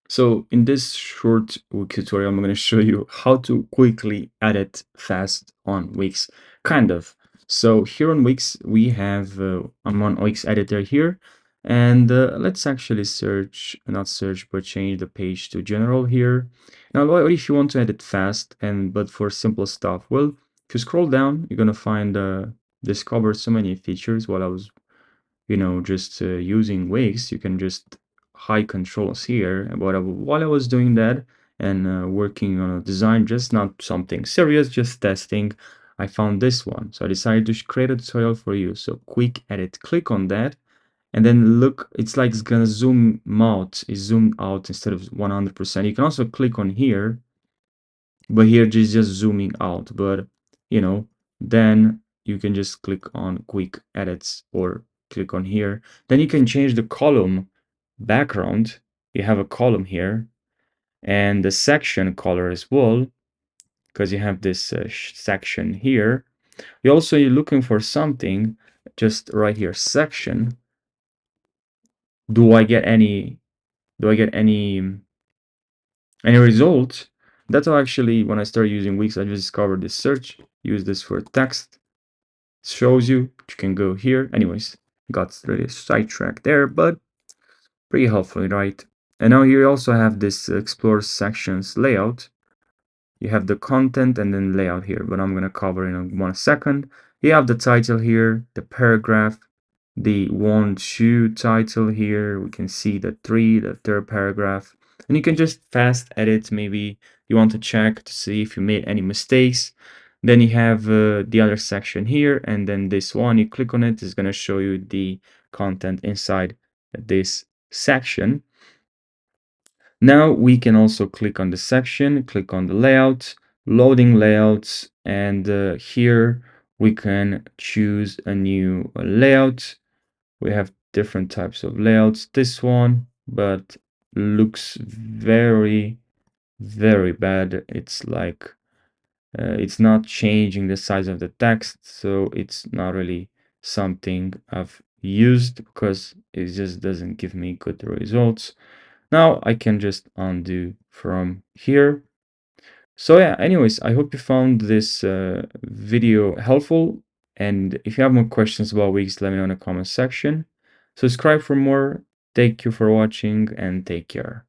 So in this short Wix tutorial, I'm going to show you how to quickly edit fast on Wix, kind of. So here on Wix, we have, I'm on Wix editor here, and let's actually search, not search, but change the page to general here. Now, what if you want to edit fast, but for simple stuff? Well, if you scroll down, you're going to find, discover so many features while I was just using Wix. You can just hide controls here. But while I was doing that and working on a design, just not something serious, just testing, I found this one. So I decided to create a tutorial for you. So quick edit, click on that. And then look, it's like it's gonna zoom out, it's zoomed out instead of 100%. You can also click on here, but here it's just zooming out. But then you can just click on quick edits or click on here. Then you can change the column background. You have a column here and the section color as well, because you have this section here. You're looking for something, just right here, section. Do I get any result? That's how actually when I started using Wix, I just discovered this search, use this for text. Shows you can go here. Anyways, got really sidetracked there, but pretty helpful, right? And now here you also have this explore sections layout. You have the content and then layout here, but I'm gonna cover in 1 second. You have the title here, the paragraph, the 1, 2 title here. We can see the 3, the third paragraph, and you can just fast edit. Maybe you want to check to see if you made any mistakes. Then you have the other section here, and then this one, you click on it, is going to show you the content inside this section. Now we can also click on the section, click on the layout, loading layouts, and here we can choose a new layout. We have different types of layouts. This one, but looks very, very bad. It's like it's not changing the size of the text, so it's not really something I've used because it just doesn't give me good results. Now I can just undo from here. So yeah, anyways, I hope you found this video helpful. And if you have more questions about Wix, let me know in the comment section. Subscribe for more. Thank you for watching and take care.